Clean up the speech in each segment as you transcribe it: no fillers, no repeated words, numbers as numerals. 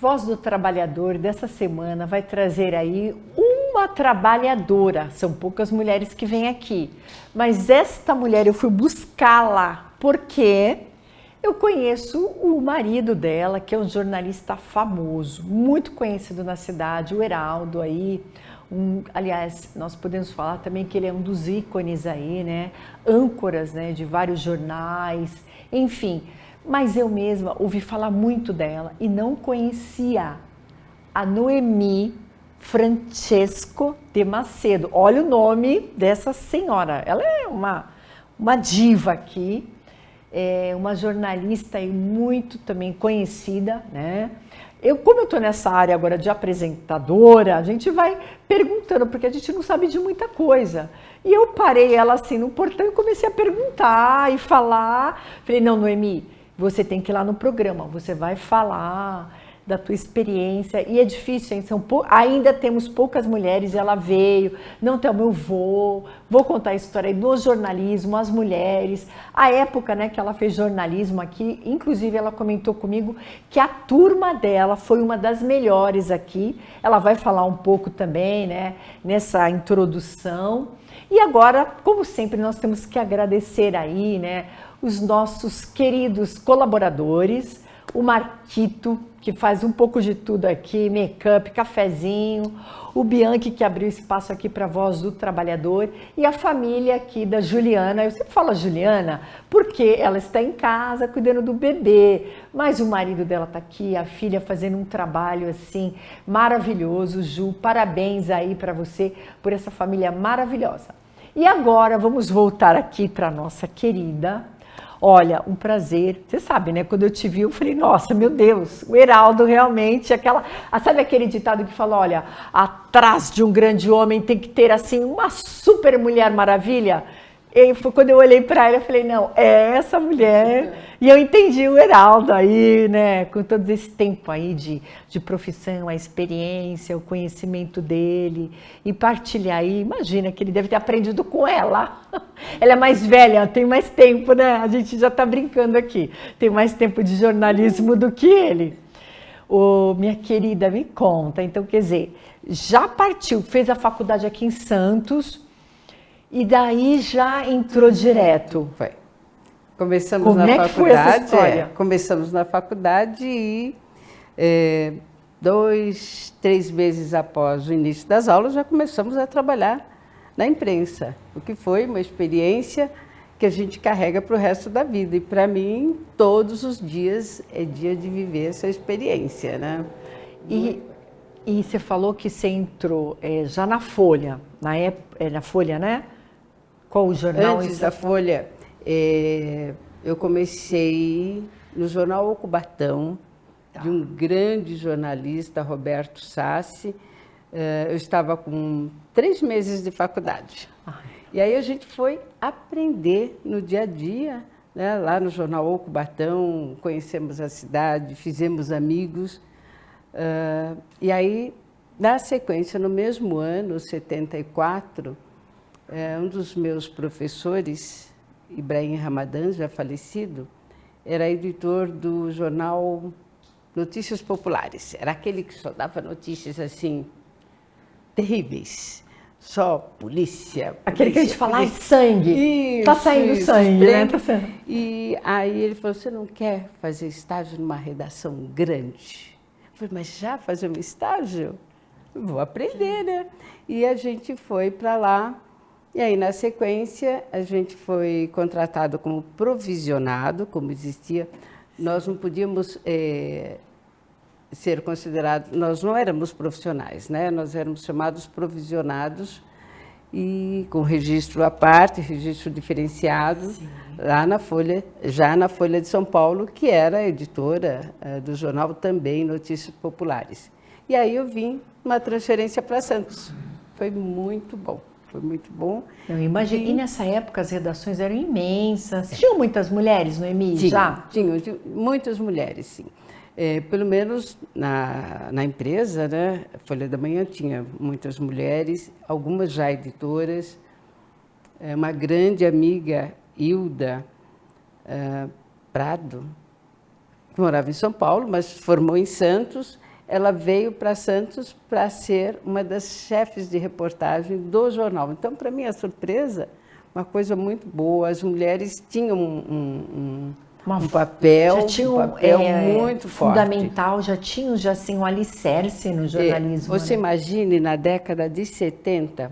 Voz do Trabalhador dessa semana vai trazer aí uma trabalhadora. São poucas mulheres que vêm aqui, mas esta mulher eu fui buscá-la porque eu conheço o marido dela, que é um jornalista famoso, muito conhecido na cidade, o Heraldo aí. Aliás, nós podemos falar também que ele é um dos ícones aí, né? Âncoras, né? De vários jornais, enfim. Mas eu mesma ouvi falar muito dela e não conhecia a Noemi Francesco de Macedo. Olha o nome dessa senhora. Ela é uma diva aqui, é uma jornalista e muito também conhecida, né? Como eu estou nessa área agora de apresentadora, a gente vai perguntando, porque a gente não sabe de muita coisa. E eu parei ela assim no portão e comecei a perguntar e falar. Falei, não, Noemi, você tem que ir lá no programa, você vai falar da tua experiência. E é difícil, hein? Ainda temos poucas mulheres, ela veio, não tem o meu vou contar a história do jornalismo, as mulheres, a época, né, que ela fez jornalismo aqui, inclusive ela comentou comigo que a turma dela foi uma das melhores aqui, ela vai falar um pouco também, né, nessa introdução. E agora, como sempre, nós temos que agradecer aí, né, os nossos queridos colaboradores, o Marquito, que faz um pouco de tudo aqui, make-up, cafezinho, o Bianchi, que abriu espaço aqui para a Voz do Trabalhador, e a família aqui da Juliana. Eu sempre falo Juliana porque ela está em casa cuidando do bebê, mas o marido dela está aqui, a filha fazendo um trabalho assim maravilhoso. Ju, parabéns aí para você por essa família maravilhosa. E agora vamos voltar aqui para a nossa querida. Olha, um prazer. Você sabe, né? Quando eu te vi, eu falei, nossa, meu Deus, o Heraldo realmente, sabe aquele ditado que fala, olha, atrás de um grande homem tem que ter, assim, uma super mulher maravilha? Quando eu olhei para ela, eu falei, não, é essa mulher. E eu entendi o Heraldo aí, né? Com todo esse tempo aí de profissão, a experiência, o conhecimento dele. E partilhar aí, imagina que ele deve ter aprendido com ela. Ela é mais velha, tem mais tempo, né? A gente já está brincando aqui. Tem mais tempo de jornalismo do que ele. Minha querida, me conta. Então, quer dizer, já partiu, fez a faculdade aqui em Santos. E daí já entrou direto. Foi. Começamos na faculdade. Foi essa história? Começamos na faculdade e 2, 3 meses após o início das aulas já começamos a trabalhar na imprensa, o que foi uma experiência que a gente carrega para o resto da vida. E para mim, todos os dias é dia de viver essa experiência, né? E você falou que você entrou já na Folha, na Folha, né? Qual o jornal? Antes da Folha, eu comecei no jornal O Cubatão, de um grande jornalista, Roberto Sassi. Eu estava com 3 meses de faculdade. E aí a gente foi aprender no dia a dia, né? Lá no jornal O Cubatão, conhecemos a cidade, fizemos amigos. E aí, na sequência, no mesmo ano, 74, um dos meus professores, Ibrahim Ramadan, já falecido, era editor do jornal Notícias Populares. Era aquele que só dava notícias assim, terríveis. Só polícia. Aquele que a gente fala, sangue. Está saindo sangue, né? Tá saindo. E aí ele falou, você não quer fazer estágio numa redação grande? Eu falei, mas já fazer um estágio? Vou aprender, né? E a gente foi para lá. E aí, na sequência, a gente foi contratado como provisionado, como existia. Nós não podíamos ser considerados, nós não éramos profissionais, né? Nós éramos chamados provisionados e com registro à parte, registro diferenciado, sim, lá na Folha, já na Folha de São Paulo, que era a editora do jornal também Notícias Populares. E aí eu vim uma transferência para Santos. Foi muito bom. Foi muito bom. Eu imagino. E nessa época as redações eram imensas. Tinham muitas mulheres, Noemi, já? Tinham muitas mulheres, sim. Pelo menos na empresa, né? A Folha da Manhã tinha muitas mulheres, algumas já editoras. Uma grande amiga, Hilda Prado, que morava em São Paulo, mas formou em Santos. ela veio para Santos para ser uma das chefes de reportagem do jornal. Então, para mim, a surpresa, uma coisa muito boa. As mulheres tinham um papel, muito fundamental, forte. já tinham assim, um alicerce no jornalismo. Você imagine, na década de 70,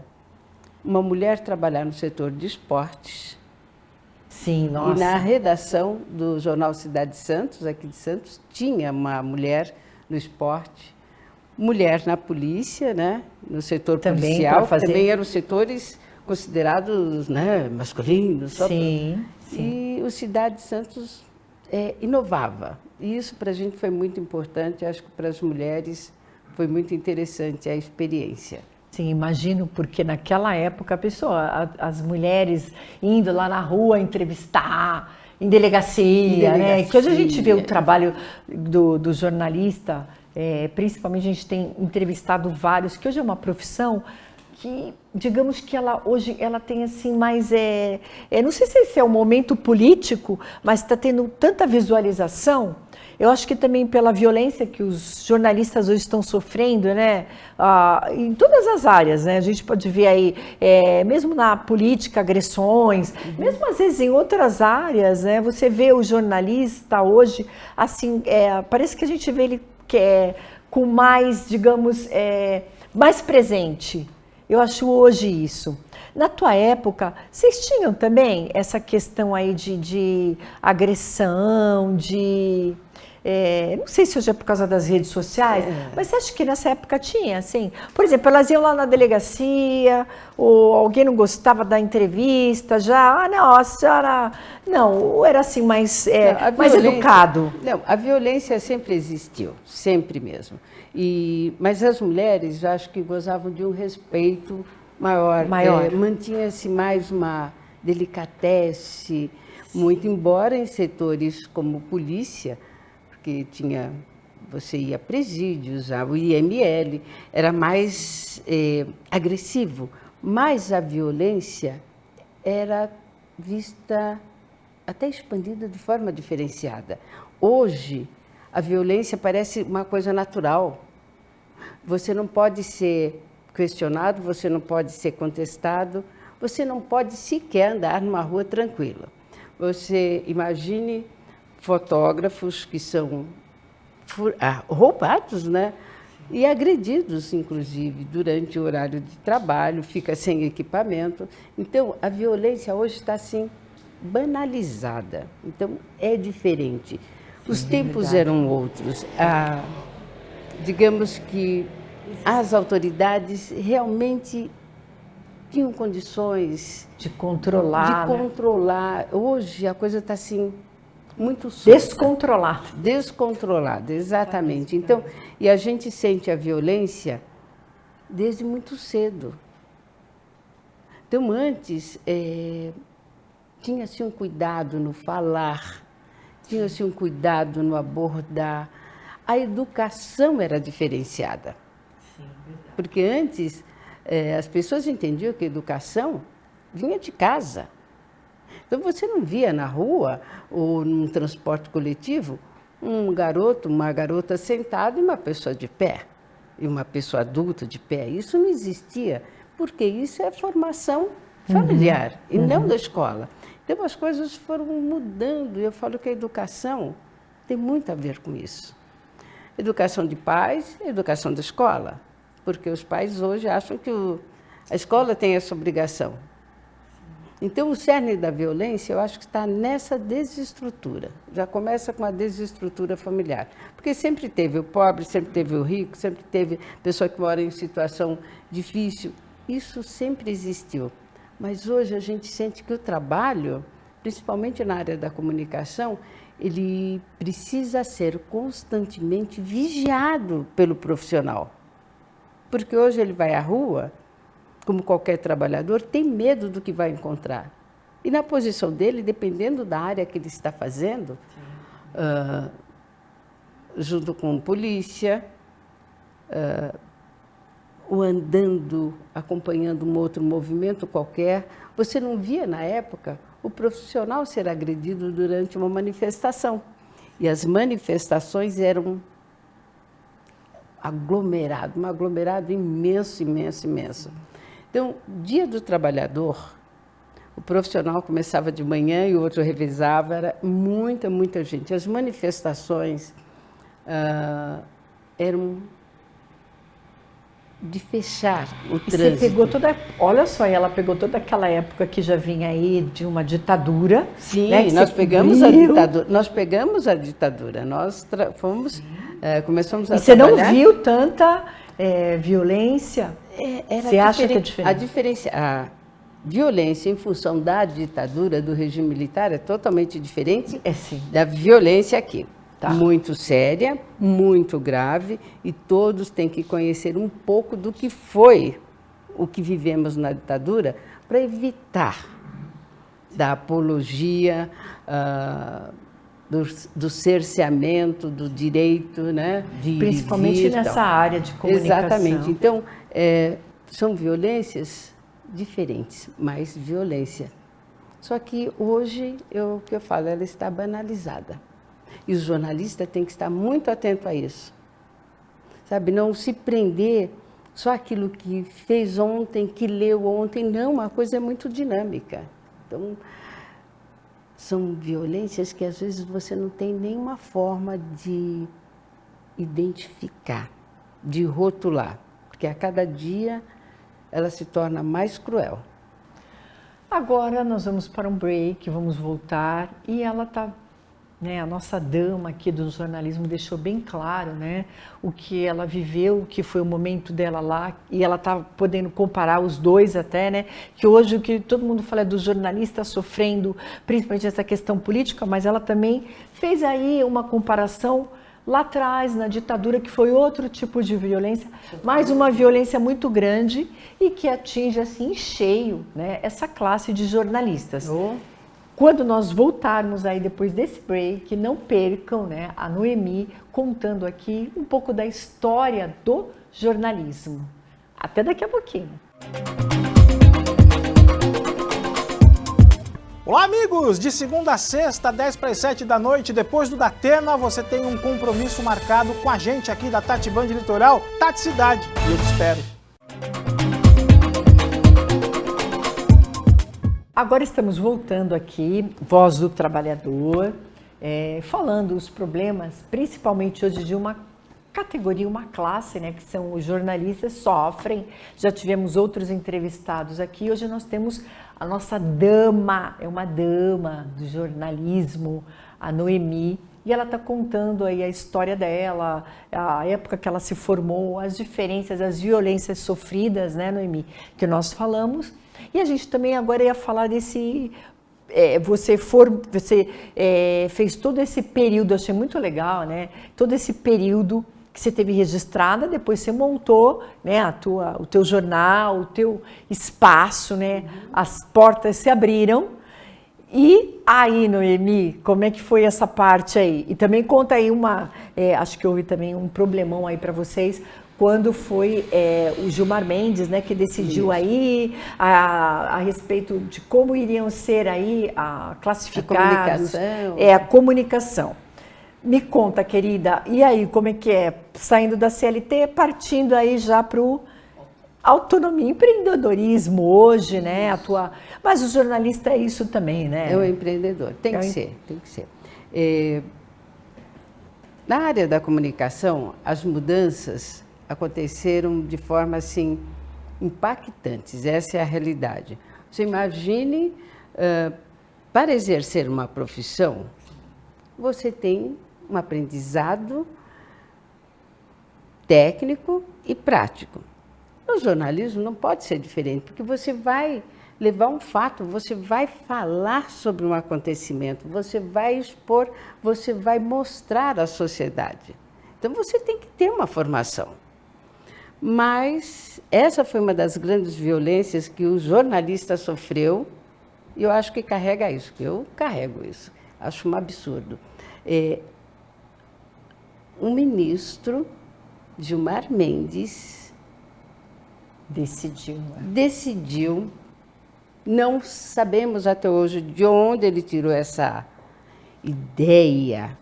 uma mulher trabalhar no setor de esportes. Sim, nossa. E na redação do jornal Cidade de Santos, aqui de Santos, tinha uma mulher no esporte, mulher na polícia, né? No setor policial, também eram setores considerados, né, masculinos. Sim. E o Cidade de Santos inovava. E isso para a gente foi muito importante, acho que para as mulheres foi muito interessante a experiência. Sim, imagino, porque naquela época as mulheres indo lá na rua entrevistar, em delegacia, né? Que hoje a gente vê o trabalho do jornalista, principalmente a gente tem entrevistado vários, que hoje é uma profissão que, digamos que hoje ela tem assim mais, não sei se esse é o momento político, mas está tendo tanta visualização. Eu acho que também pela violência que os jornalistas hoje estão sofrendo, né? Em todas as áreas, né? A gente pode ver aí, mesmo na política, agressões, mesmo às vezes em outras áreas, né? Você vê o jornalista hoje, assim, parece que a gente vê ele com mais, digamos, mais presente. Eu acho hoje isso. Na tua época, vocês tinham também essa questão aí de agressão, não sei se hoje é por causa das redes sociais, mas você acha que nessa época tinha, assim? Por exemplo, elas iam lá na delegacia, ou alguém não gostava da entrevista, não, a senhora... Não, ou era assim mais educado? Não, a violência sempre existiu, sempre mesmo. Mas as mulheres, acho que gozavam de um respeito maior. Mantinha-se mais uma delicatesse, muito, embora em setores como polícia, porque você ia a presídios, o IML, era mais agressivo, mas a violência era vista, até expandida de forma diferenciada. Hoje, a violência parece uma coisa natural. Você não pode ser questionado, você não pode ser contestado, você não pode sequer andar numa rua tranquila. Você imagine fotógrafos que são roubados, né? E agredidos, inclusive, durante o horário de trabalho, fica sem equipamento. Então, a violência hoje está, assim, banalizada. Então, é diferente. Os tempos eram outros. Digamos que as autoridades realmente tinham condições de controlar. Hoje a coisa está assim muito solta. Descontrolada, exatamente. Então, e a gente sente a violência desde muito cedo. Então, antes tinha-se um cuidado no falar, tinha-se um cuidado no abordar. A educação era diferenciada. Sim, verdade. Porque antes as pessoas entendiam que a educação vinha de casa. Então você não via na rua ou num transporte coletivo um garoto, uma garota sentada e uma pessoa de pé, e uma pessoa adulta de pé. Isso não existia, porque isso é formação familiar e não da escola. Então as coisas foram mudando e eu falo que a educação tem muito a ver com isso. Educação de pais, educação da escola, porque os pais hoje acham que a escola tem essa obrigação. Então, o cerne da violência, eu acho que está nessa desestrutura. Já começa com a desestrutura familiar. Porque sempre teve o pobre, sempre teve o rico, sempre teve pessoa que mora em situação difícil. Isso sempre existiu. Mas hoje a gente sente que o trabalho, principalmente na área da comunicação, ele precisa ser constantemente vigiado pelo profissional. Porque hoje ele vai à rua, como qualquer trabalhador, tem medo do que vai encontrar. E na posição dele, dependendo da área que ele está fazendo, junto com polícia, ou andando, acompanhando um outro movimento qualquer, você não via na época o profissional ser agredido durante uma manifestação. E as manifestações eram aglomerado, um aglomerado imenso, imenso, imenso. Então, Dia do Trabalhador, o profissional começava de manhã e o outro revezava, era muita, muita gente. As manifestações eram de fechar o trânsito. Você pegou olha só, ela pegou toda aquela época que já vinha aí de uma ditadura. Sim, né, nós pegamos a ditadura. Nós pegamos a ditadura. Nós começamos a trabalhar. E você não viu tanta violência? Você acha que é diferente? A violência em função da ditadura, do regime militar, é totalmente diferente da violência aqui. Tá. Muito séria, muito grave, e todos têm que conhecer um pouco do que foi o que vivemos na ditadura para evitar da apologia, do cerceamento, do direito, né, de principalmente nessa área de comunicação. Exatamente. Então, são violências diferentes, mas violência. Só que hoje, o que eu falo, ela está banalizada. E o jornalista tem que estar muito atento a isso. Sabe, não se prender só aquilo que fez ontem, que leu ontem. Não, a coisa é muito dinâmica. Então, são violências que às vezes você não tem nenhuma forma de identificar, de rotular. Porque a cada dia ela se torna mais cruel. Agora nós vamos para um break, vamos voltar e ela está... a nossa dama aqui do jornalismo deixou bem claro, o que ela viveu, o que foi o momento dela lá, e ela está podendo comparar os dois até, que hoje o que todo mundo fala é do jornalista sofrendo, principalmente essa questão política, mas ela também fez aí uma comparação lá atrás, na ditadura, que foi outro tipo de violência, mas uma violência muito grande e que atinge assim em cheio, essa classe de jornalistas. Quando nós voltarmos aí depois desse break, não percam a Noemi contando aqui um pouco da história do jornalismo. Até daqui a pouquinho. Olá, amigos! De segunda a sexta, 10 para as 7 da noite, depois do Datena, você tem um compromisso marcado com a gente aqui da Tati Band Litoral, Tati Cidade. E eu te espero. Agora estamos voltando aqui, Voz do Trabalhador, falando os problemas, principalmente hoje de uma categoria, uma classe, que são os jornalistas, sofrem. Já tivemos outros entrevistados aqui, hoje nós temos a nossa dama, é uma dama do jornalismo, a Noemi, e ela está contando aí a história dela, a época que ela se formou, as diferenças, as violências sofridas, Noemi, que nós falamos. E a gente também agora ia falar desse... Você fez todo esse período, achei muito legal, todo esse período que você teve registrada, depois você montou o teu jornal, o teu espaço, as portas se abriram. E aí, Noemi, como é que foi essa parte aí? E também conta aí acho que houve também um problemão aí para vocês, quando foi o Gilmar Mendes, que decidiu aí a respeito de como iriam ser aí classificados. A comunicação. Me conta, querida, e aí, como é que é? Saindo da CLT, partindo aí já para o autonomia, empreendedorismo hoje, Mas o jornalista é isso também, É um empreendedor, tem que ser. Na área da comunicação, as mudanças aconteceram de forma assim impactantes, essa é a realidade. Você imagine, para exercer uma profissão, você tem um aprendizado técnico e prático. No jornalismo não pode ser diferente, porque você vai levar um fato, você vai falar sobre um acontecimento, você vai expor, você vai mostrar à sociedade. Então você tem que ter uma formação. Mas essa foi uma das grandes violências que o jornalista sofreu, e eu acho que carrega isso, que eu carrego isso. Acho um absurdo. Um ministro, Gilmar Mendes, decidiu, não sabemos até hoje de onde ele tirou essa ideia,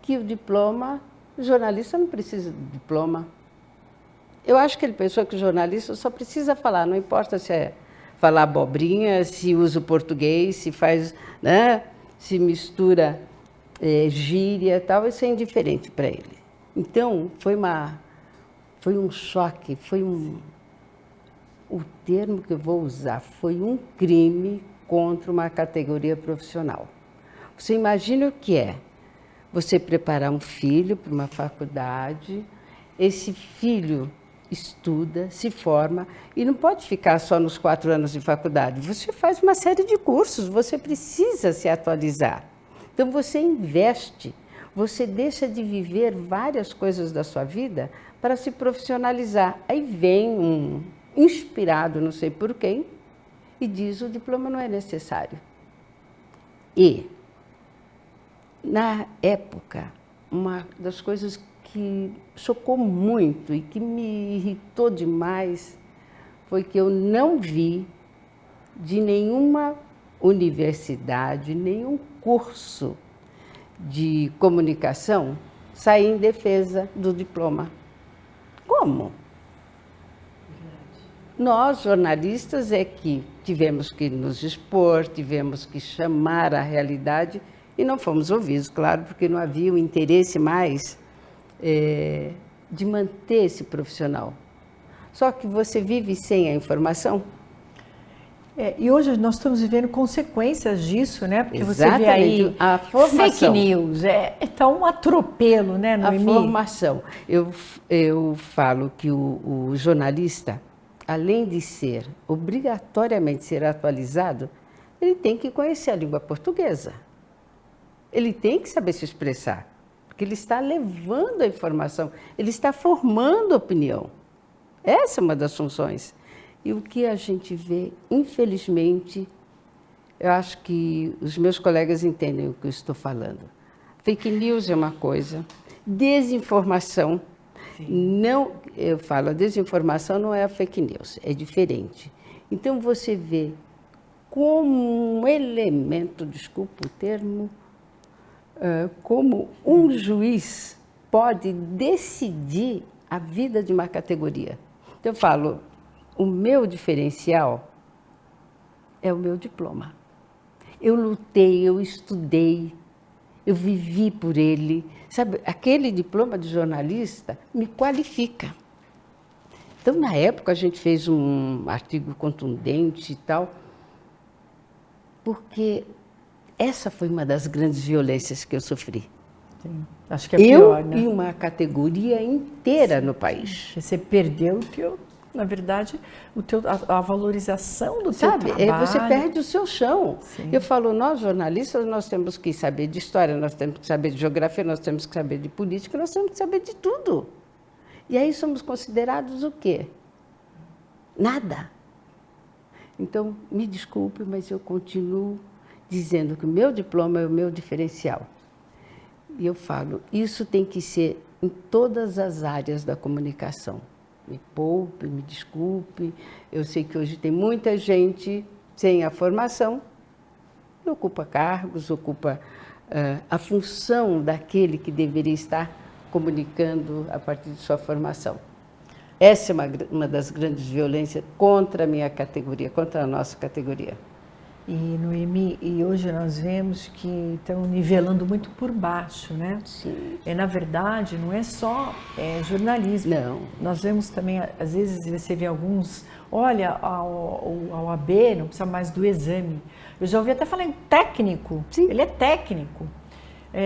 que o diploma O jornalista não precisa de diploma. Eu acho que ele pensou que o jornalista só precisa falar, não importa se é falar abobrinha, se usa o português, se faz, né, se mistura gíria e tal, isso é indiferente para ele. Então, foi um choque, o termo que eu vou usar, foi um crime contra uma categoria profissional. Você imagina o que é você preparar um filho para uma faculdade, esse filho estuda, se forma e não pode ficar só nos 4 anos de faculdade. Você faz uma série de cursos, você precisa se atualizar. Então você investe, você deixa de viver várias coisas da sua vida para se profissionalizar. Aí vem um inspirado, não sei por quem, e diz: o diploma não é necessário. E, na época, uma das coisas que chocou muito e que me irritou demais foi que eu não vi de nenhuma universidade, nenhum curso de comunicação sair em defesa do diploma. Como? Nós, jornalistas, é que tivemos que nos expor, tivemos que chamar a realidade e não fomos ouvidos, claro, porque não havia o interesse mais de manter esse profissional. Só que você vive sem a informação. E hoje nós estamos vivendo consequências disso, né? Porque exatamente. Você vê aí a formação. Fake news, tá um atropelo, né, Noemi? A formação. Eu falo que o jornalista, além de ser obrigatoriamente ser atualizado, ele tem que conhecer a língua portuguesa. Ele tem que saber se expressar, porque ele está levando a informação, ele está formando opinião. Essa é uma das funções. E o que a gente vê, infelizmente, eu acho que os meus colegas entendem o que eu estou falando. Fake news é uma coisa, desinformação. Não, eu falo, a desinformação não é a fake news, é diferente. Então você vê como um elemento, desculpa o termo, como um juiz pode decidir a vida de uma categoria. Então eu falo, o meu diferencial é o meu diploma. Eu lutei, eu estudei, eu vivi por ele. Sabe, aquele diploma de jornalista me qualifica. Então, na época, a gente fez um artigo contundente e tal, porque essa foi uma das grandes violências que eu sofri. Sim, acho que é pior, né? Eu e uma categoria inteira no país. Você perdeu o teu, na verdade, a valorização do teu trabalho. Você perde o seu chão. Sim. Eu falo, nós jornalistas, nós temos que saber de história, nós temos que saber de geografia, nós temos que saber de política, nós temos que saber de tudo. E aí somos considerados o quê? Nada. Então, me desculpe, mas eu continuo dizendo que o meu diploma é o meu diferencial. E eu falo, isso tem que ser em todas as áreas da comunicação. Me poupe, me desculpe. Eu sei que hoje tem muita gente sem a formação, ocupa cargos, ocupa a função daquele que deveria estar comunicando a partir de sua formação. Essa é uma das grandes violências contra a minha categoria, contra a nossa categoria. E, Noemi, hoje nós vemos que estão nivelando muito por baixo, né? Sim. Na verdade, não é só jornalismo. Não. Nós vemos também, às vezes você vê alguns, olha, a OAB não precisa mais do exame. Eu já ouvi até falar em técnico. Sim. Ele é técnico.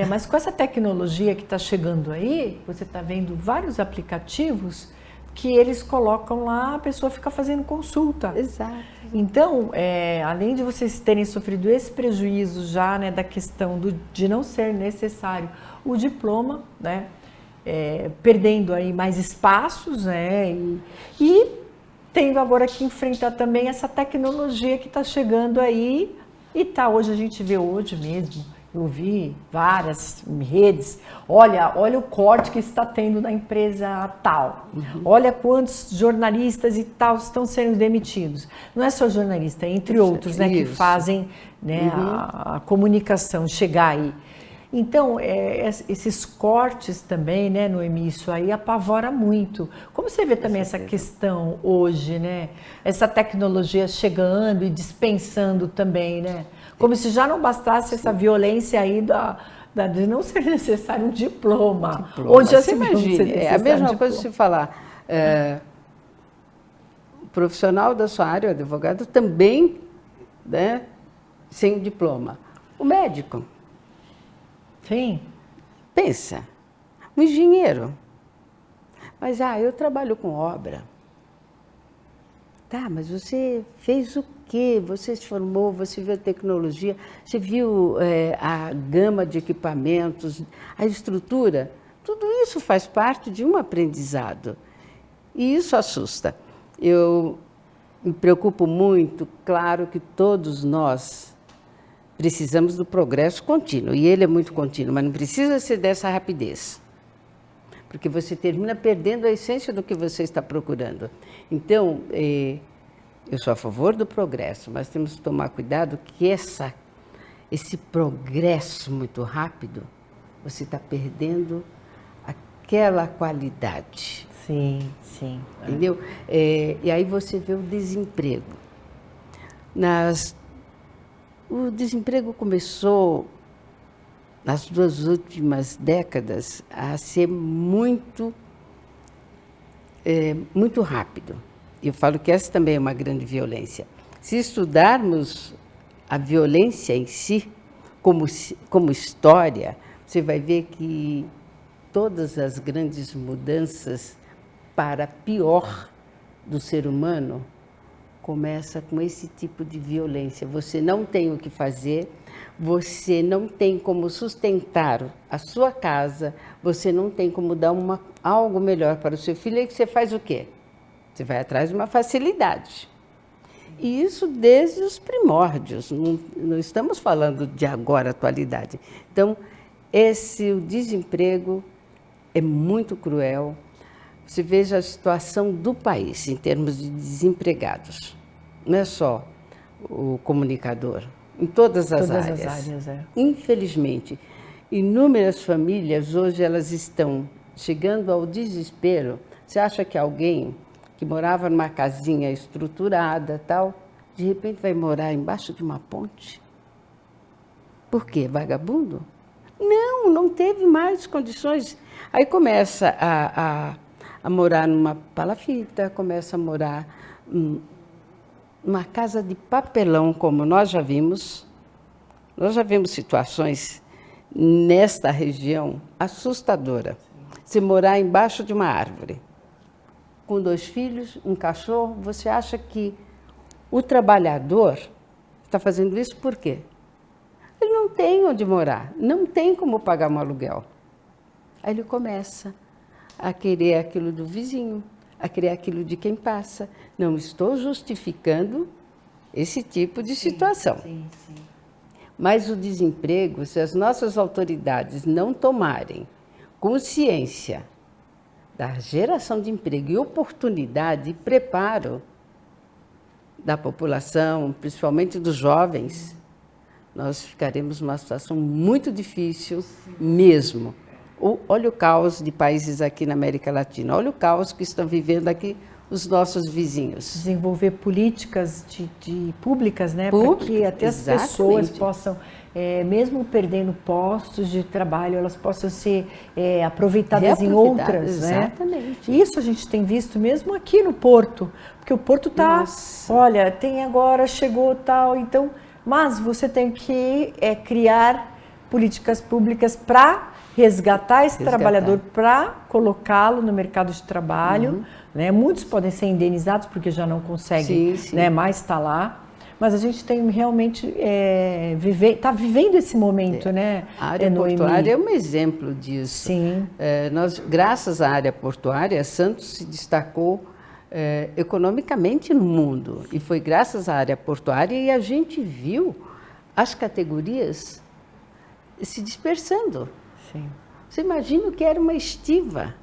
Mas com essa tecnologia que está chegando aí, você está vendo vários aplicativos que eles colocam lá, a pessoa fica fazendo consulta. Exato. Então, além de vocês terem sofrido esse prejuízo já, né, da questão de não ser necessário o diploma, né, perdendo aí mais espaços, né, e tendo agora que enfrentar também essa tecnologia que está chegando aí e hoje a gente vê hoje mesmo. Eu vi várias redes, olha o corte que está tendo na empresa tal, olha quantos jornalistas e tal estão sendo demitidos. Não é só jornalista, entre outros, né, que fazem, né, a comunicação chegar aí. Então, esses cortes também, né, Noemi, isso aí apavora muito. Como você vê também essa questão hoje, né? Essa tecnologia chegando e dispensando também, né? Como se já não bastasse essa violência aí de não ser necessário um diploma. Onde já se imagina, é a mesma coisa se falar. O profissional da sua área, o advogado, também, né, sem diploma. O médico. Sim. Pensa, um engenheiro. Mas, eu trabalho com obra. Tá, mas você fez o quê? Você se formou, você viu a tecnologia, você viu a gama de equipamentos, a estrutura. Tudo isso faz parte de um aprendizado. E isso assusta. Eu me preocupo muito, claro que todos nós precisamos do progresso contínuo, e ele é muito contínuo, mas não precisa ser dessa rapidez, porque você termina perdendo a essência do que você está procurando. Então, eu sou a favor do progresso, mas temos que tomar cuidado que esse progresso muito rápido, você está perdendo aquela qualidade. Sim, sim. Entendeu? E aí você vê o desemprego. O desemprego começou, nas 2 últimas décadas, a ser muito rápido. Eu falo que essa também é uma grande violência. Se estudarmos a violência em si, como história, você vai ver que todas as grandes mudanças para pior do ser humano começa com esse tipo de violência. Você não tem o que fazer, você não tem como sustentar a sua casa, você não tem como dar algo melhor para o seu filho, e que você faz o quê? Você vai atrás de uma facilidade. E isso desde os primórdios, não estamos falando de agora, atualidade. Então, o desemprego é muito cruel. Você veja a situação do país em termos de desempregados. Não é só o comunicador, em todas as áreas. Infelizmente, inúmeras famílias hoje elas estão chegando ao desespero. Você acha que alguém que morava numa casinha estruturada, tal, de repente vai morar embaixo de uma ponte? Por quê? Vagabundo? Não teve mais condições. Aí começa a morar numa palafita, começa a morar numa casa de papelão, como nós já vimos. Nós já vimos situações nesta região assustadora. Se morar embaixo de uma árvore, com 2 filhos, um cachorro, você acha que o trabalhador está fazendo isso por quê? Ele não tem onde morar, não tem como pagar um aluguel. Aí ele começa a querer aquilo do vizinho, a querer aquilo de quem passa. Não estou justificando esse tipo de situação. Sim. Mas o desemprego, se as nossas autoridades não tomarem consciência da geração de emprego e oportunidade e preparo da população, principalmente dos jovens, nós ficaremos numa situação muito difícil mesmo. Olha o caos de países aqui na América Latina, olha o caos que estão vivendo aqui os nossos vizinhos. Desenvolver políticas públicas, né, para que até as pessoas possam, mesmo perdendo postos de trabalho, elas possam ser aproveitadas em outras. Exatamente. Né? Isso a gente tem visto mesmo aqui no Porto, porque o Porto está, olha, tem agora, chegou tal, então, mas você tem que criar políticas públicas para resgatar esse trabalhador, para colocá-lo no mercado de trabalho. Né? Muitos podem ser indenizados porque já não conseguem né, mais estar lá. Mas a gente tem realmente está vivendo esse momento, né? A área portuária é um exemplo disso. Sim. Nós, graças à área portuária, Santos se destacou economicamente no mundo. E foi graças à área portuária e a gente viu as categorias se dispersando. Sim. Você imagina o que era uma estiva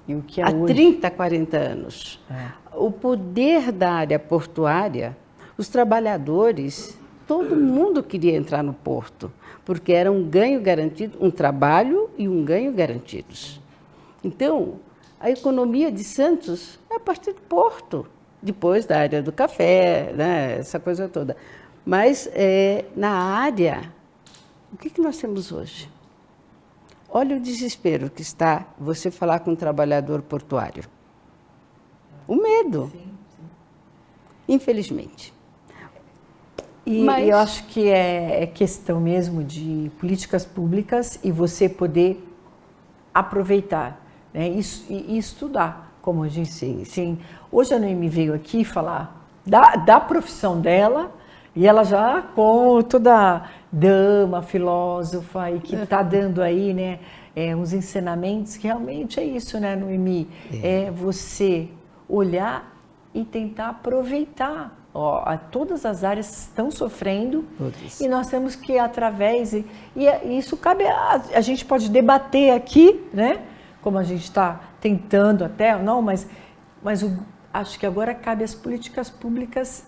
e o que é há hoje? 30, 40 anos. O poder da área portuária, os trabalhadores todo mundo queria entrar no porto, porque era um ganho garantido, um trabalho e um ganho garantidos. Então, a economia de Santos é a partir do porto, depois da área do café, né, essa coisa toda. Mas na área, o que nós temos hoje? Olha o desespero que está você falar com um trabalhador portuário. O medo. Sim, sim. Infelizmente. Mas eu acho que é questão mesmo de políticas públicas e você poder aproveitar, né, e estudar, como a gente... Sim. Hoje a Noemi veio aqui falar da profissão dela e ela já com toda dama, filósofa e que está dando aí, né, uns ensinamentos que realmente é isso, né, Noemi? É você olhar e tentar aproveitar. Todas as áreas estão sofrendo e nós temos que, através, e isso cabe, a gente pode debater aqui, né? Como a gente está tentando até, não, mas acho que agora cabe às políticas públicas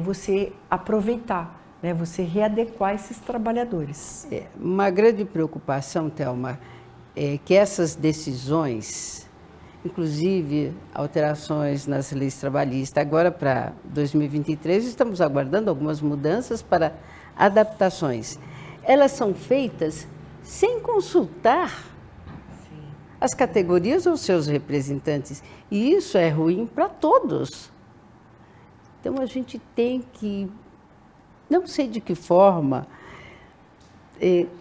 você aproveitar, né? Você readequar esses trabalhadores. Uma grande preocupação, Thelma, é que essas decisões, inclusive alterações nas leis trabalhistas. Agora, para 2023, estamos aguardando algumas mudanças para adaptações. Elas são feitas sem consultar as categorias ou seus representantes. E isso é ruim para todos. Então, a gente tem que, não sei de que forma,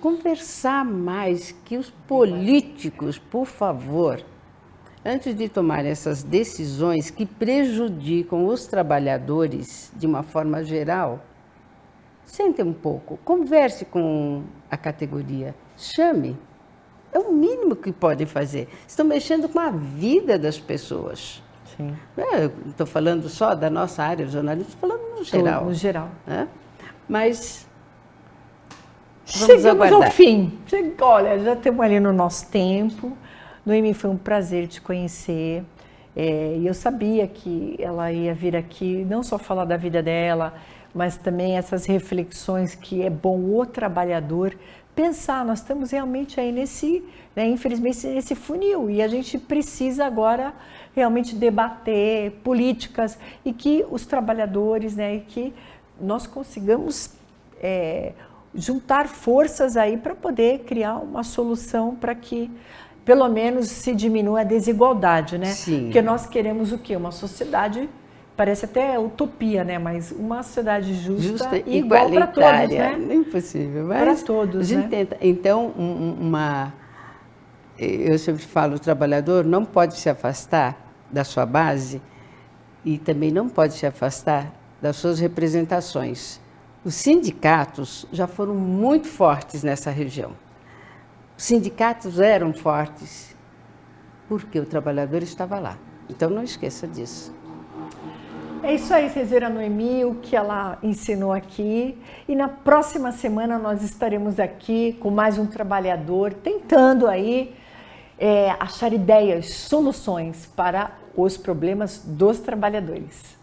conversar mais, que os políticos, por favor, antes de tomar essas decisões que prejudicam os trabalhadores de uma forma geral, sentem um pouco, converse com a categoria, chame. É o mínimo que podem fazer. Estão mexendo com a vida das pessoas. Sim. Estou falando só da nossa área de jornalismo, estou falando no geral. No geral. Né? Mas chegamos aguardar. Ao fim. Olha, já estamos ali no nosso tempo. Noemi, foi um prazer te conhecer, e eu sabia que ela ia vir aqui não só falar da vida dela, mas também essas reflexões que é bom o trabalhador pensar. Nós estamos realmente aí nesse, né, infelizmente, nesse funil, e a gente precisa agora realmente debater políticas e que os trabalhadores, né, e que nós consigamos juntar forças aí para poder criar uma solução para que pelo menos se diminua a desigualdade, né? Sim. Porque nós queremos o quê? Uma sociedade, parece até utopia, né? Mas uma sociedade justa e igual para todos, né? Impossível, mas para todos, a gente tenta. Então, eu sempre falo, o trabalhador não pode se afastar da sua base e também não pode se afastar das suas representações. Os sindicatos já foram muito fortes nessa região. Os sindicatos eram fortes porque o trabalhador estava lá. Então, não esqueça disso. É isso aí, vocês viram a Noemi, o que ela ensinou aqui. E na próxima semana nós estaremos aqui com mais um trabalhador, tentando aí achar ideias, soluções para os problemas dos trabalhadores.